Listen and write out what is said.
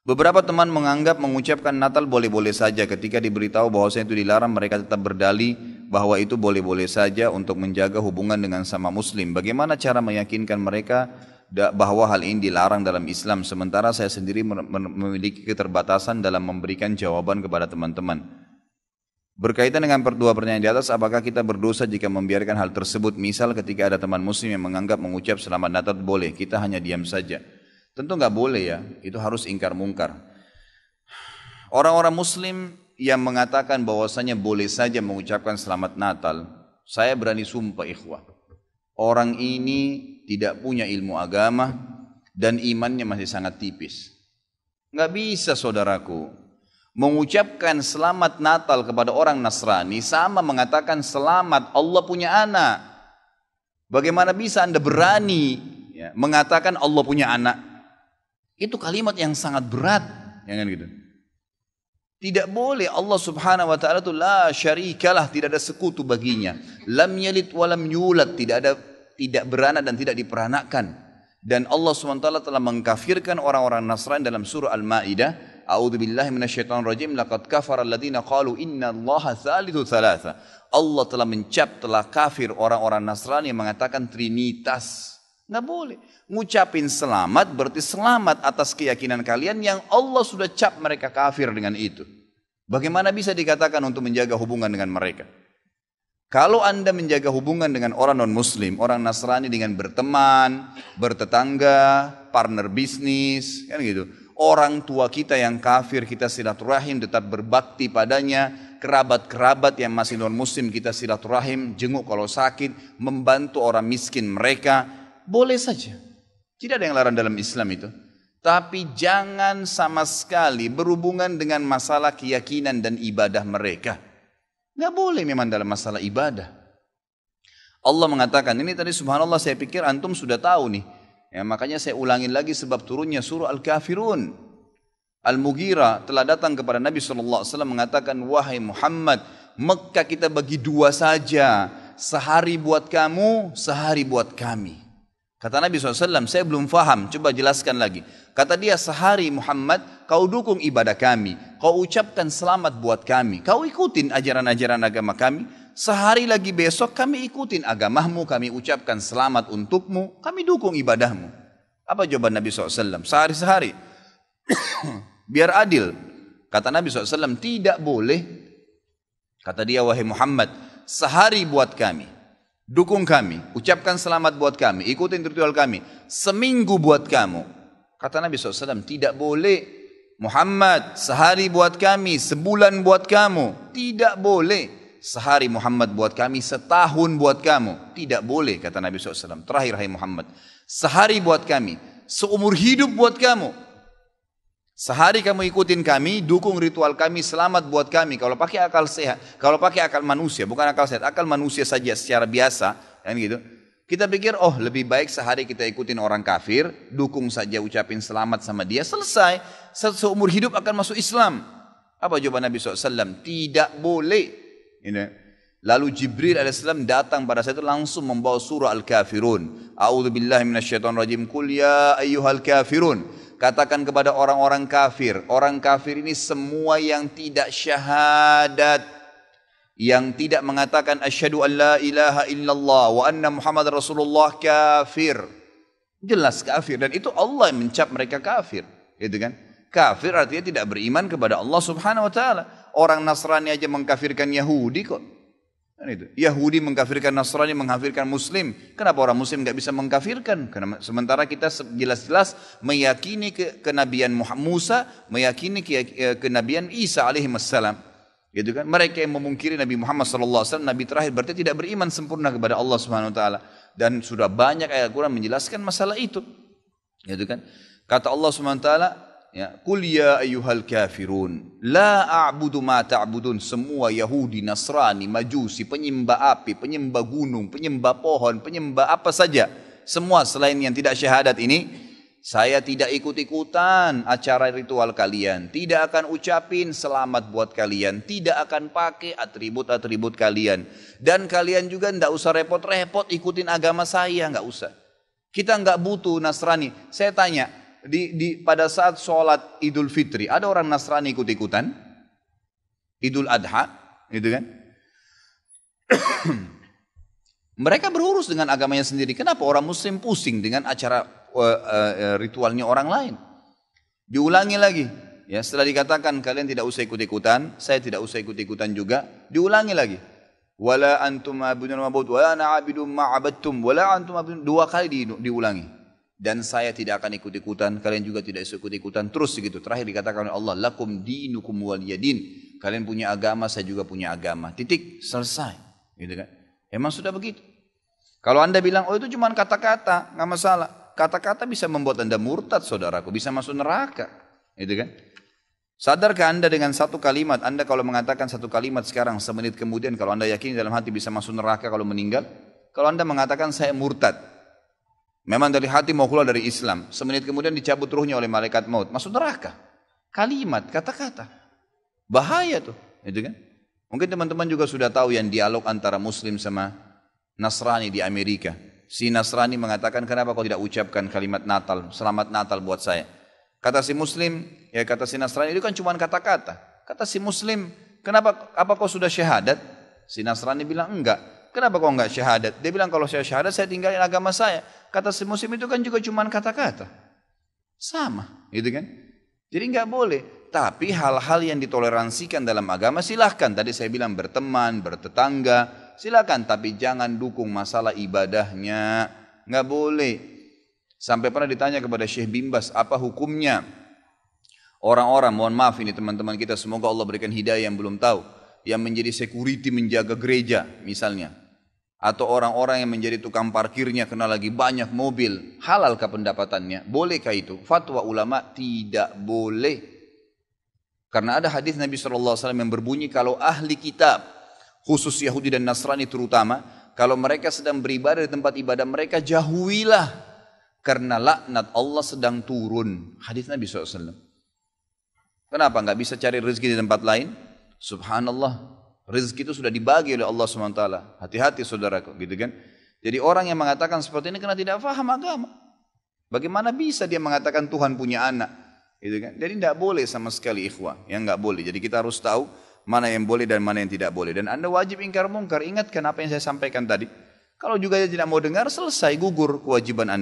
Beberapa teman menganggap mengucapkan Natal boleh-boleh saja. Ketika diberitahu bahwasanya itu dilarang, mereka tetap berdalih bahwa itu boleh-boleh saja untuk menjaga hubungan dengan sama muslim. Bagaimana cara meyakinkan mereka bahwa hal ini dilarang dalam Islam, sementara saya sendiri memiliki keterbatasan dalam memberikan jawaban kepada teman-teman. Berkaitan dengan dua pertanyaan di atas, apakah kita berdosa jika membiarkan hal tersebut? Misal ketika ada teman muslim yang menganggap mengucap selamat Natal boleh, kita hanya diam saja. Tentu nggak boleh ya, itu harus ingkar mungkar. Orang-orang muslim yang mengatakan bahwasanya boleh saja mengucapkan selamat Natal, saya berani sumpah ikhwah, orang ini tidak punya ilmu agama dan imannya masih sangat tipis. Nggak bisa saudaraku, mengucapkan selamat Natal kepada orang Nasrani sama mengatakan selamat Allah punya anak. Bagaimana bisa Anda berani mengatakan Allah punya anak? Itu kalimat yang sangat berat, ya kan gitu. Tidak boleh. Allah Subhanahu wa taala itu la syarikalah, tidak ada sekutu baginya. Lam yalid wa lam yulad, tidak beranak dan tidak diperanakan. Dan Allah Subhanahu wa taala telah mengkafirkan orang-orang Nasrani dalam surah Al-Maidah, a'udzubillahi minasyaitonir rajim, laqad kafara alladziina qalu innallaha tsalitsu tsalatsa. Allah telah kafir orang-orang Nasrani yang mengatakan trinitas. Nggak boleh. Ngucapin selamat berarti selamat atas keyakinan kalian yang Allah sudah cap mereka kafir dengan itu. Bagaimana bisa dikatakan untuk menjaga hubungan dengan mereka? Kalau Anda menjaga hubungan dengan orang non-muslim, orang Nasrani dengan berteman, bertetangga, partner bisnis, kan gitu. Orang tua kita yang kafir kita silaturahim, tetap berbakti padanya. Kerabat-kerabat yang masih non-muslim kita silaturahim, jenguk kalau sakit, membantu orang miskin mereka. Boleh saja, tidak ada yang larang dalam Islam itu. Tapi jangan sama sekali berhubungan dengan masalah keyakinan dan ibadah mereka. Nggak boleh memang dalam masalah ibadah. Allah mengatakan, ini tadi subhanallah saya pikir antum sudah tahu nih. Ya, makanya saya ulangin lagi sebab turunnya surah Al-Kafirun. Al-Mughirah telah datang kepada Nabi SAW mengatakan, wahai Muhammad, Mekah kita bagi dua saja. Sehari buat kamu, sehari buat kami. Kata Nabi SAW, saya belum faham, coba jelaskan lagi. Kata dia, sehari Muhammad, kau dukung ibadah kami. Kau ucapkan selamat buat kami. Kau ikutin ajaran-ajaran agama kami. Sehari lagi besok kami ikutin agamamu, kami ucapkan selamat untukmu. Kami dukung ibadahmu. Apa jawaban Nabi SAW? Sehari-sehari. Biar adil. Kata Nabi SAW, tidak boleh. Kata dia, wahai Muhammad, sehari buat kami. Dukung kami, ucapkan selamat buat kami, ikutin ritual kami. Seminggu buat kamu. Kata Nabi SAW, tidak boleh. Muhammad, sehari buat kami, sebulan buat kamu. Tidak boleh. Sehari Muhammad buat kami, setahun buat kamu. Tidak boleh, kata Nabi SAW. Terakhir, hai Muhammad, sehari buat kami, seumur hidup buat kamu. Sehari kamu ikutin kami, dukung ritual kami, selamat buat kami. Kalau pakai akal sehat, kalau pakai akal manusia, bukan akal sehat, akal manusia saja secara biasa, kan gitu. Kita pikir, oh lebih baik sehari kita ikutin orang kafir, dukung saja, ucapin selamat sama dia, selesai. Seumur hidup akan masuk Islam. Apa jawaban Nabi SAW? Tidak boleh. Lalu Jibril AS datang pada saat itu langsung membawa surah Al-Kafirun. A'udzubillahi minasyaitonirrajim. Qul ya ayyuhal kafirun. Katakan kepada orang-orang kafir. Orang kafir ini semua yang tidak syahadat. Yang tidak mengatakan asyhadu an la ilaha illallah wa anna Muhammad Rasulullah kafir. Jelas kafir. Dan itu Allah yang mencap mereka kafir. Gitu kan? Kafir artinya tidak beriman kepada Allah Subhanahu wa taala. Orang Nasrani aja mengkafirkan Yahudi kok. Yahudi mengkafirkan Nasrani, mengkafirkan Muslim. Kenapa orang Muslim nggak bisa mengkafirkan? Karena sementara kita jelas-jelas meyakini kenabian Musa, meyakini kenabian Isa alaihissalam. Gitu kan? Mereka yang memungkiri Nabi Muhammad SAW, Nabi terakhir, berarti tidak beriman sempurna kepada Allah Subhanahu Wa Taala. Dan sudah banyak ayat Quran menjelaskan masalah itu. Gitu kan? Kata Allah Subhanahu Wa Taala, ya, Qul ya ayyuhal kafirun la a'budu ma ta'budun. Semua Yahudi, Nasrani, Majusi, penyembah api, penyembah gunung, penyembah pohon, penyembah apa saja, semua selain yang tidak syahadat ini, saya tidak ikut-ikutan acara ritual kalian, tidak akan ucapin selamat buat kalian, tidak akan pakai atribut-atribut kalian, dan kalian juga tidak usah repot-repot ikutin agama saya, nggak usah. Kita nggak butuh Nasrani. Saya tanya, pada saat sholat Idul Fitri, ada orang Nasrani ikut-ikutan, Idul Adha, gitu kan? Mereka berurus dengan agamanya sendiri. Kenapa orang Muslim pusing dengan acara ritualnya orang lain? Diulangi lagi. Ya, setelah dikatakan kalian tidak usah ikut-ikutan, saya tidak usah ikut-ikutan juga, diulangi lagi. Wala antum ma'budun ma'bud, wala na'abidum ma'abadtum, wala antum ma'budun. 2 kali diulangi. Dan saya tidak akan ikut-ikutan, kalian juga tidak usah ikut-ikutan. Terus begitu. Terakhir dikatakan oleh Allah, lakum dinukum waliyadin. Kalian punya agama, saya juga punya agama. Titik, selesai. Gitu kan? Emang sudah begitu. Kalau anda bilang, oh itu cuma kata-kata, nggak masalah. Kata-kata bisa membuat anda murtad, saudaraku, bisa masuk neraka. Gitu kan? Sadarkah anda dengan satu kalimat, anda kalau mengatakan satu kalimat sekarang, semenit kemudian kalau anda yakin dalam hati bisa masuk neraka kalau meninggal, kalau anda mengatakan saya murtad, memang dari hati mau keluar dari Islam, semenit kemudian dicabut ruhnya oleh malaikat maut, masuk neraka. Kalimat, kata-kata, bahaya tuh, gitu kan? Mungkin teman-teman juga sudah tahu yang dialog antara Muslim sama Nasrani di Amerika. Si Nasrani mengatakan, kenapa kau tidak ucapkan kalimat Natal, selamat Natal buat saya? Kata si Muslim, ya kata si Nasrani, itu kan cuma kata-kata. Kata si Muslim, kenapa, apa kau sudah syahadat? Si Nasrani bilang, enggak. Kenapa kau enggak syahadat? Dia bilang, kalau saya syahadat, saya tinggalin agama saya. Kata si Muslim, itu kan juga cuma kata-kata. Sama, gitu kan? Jadi enggak boleh. Tapi hal-hal yang ditoleransikan dalam agama, silahkan. Tadi saya bilang berteman, bertetangga, silahkan. Tapi jangan dukung masalah ibadahnya. Enggak boleh. Sampai pernah ditanya kepada Syekh Bimbas, apa hukumnya orang-orang, mohon maaf ini teman-teman kita, semoga Allah berikan hidayah yang belum tahu, yang menjadi security menjaga gereja misalnya, atau orang-orang yang menjadi tukang parkirnya karena lagi banyak mobil, halalkah pendapatannya? Bolehkah itu? Fatwa ulama tidak boleh. Karena ada hadis Nabi SAW yang berbunyi, kalau ahli kitab, khusus Yahudi dan Nasrani terutama, kalau mereka sedang beribadah di tempat ibadah mereka, jauhilah. Karena laknat Allah sedang turun. Hadis Nabi SAW. Kenapa nggak bisa cari rezeki di tempat lain? Subhanallah. Rezeki itu sudah dibagi oleh Allah SWT. Hati-hati saudaraku, gitu kan? Jadi orang yang mengatakan seperti ini karena tidak faham agama. Bagaimana bisa dia mengatakan Tuhan punya anak? Gitu kan? Jadi tidak boleh sama sekali ikhwah. Yang nggak boleh. Jadi kita harus tahu mana yang boleh dan mana yang tidak boleh. Dan anda wajib ingkar mungkar. Ingatkan apa yang saya sampaikan tadi. Kalau juga dia tidak mau dengar, selesai, gugur kewajiban anda.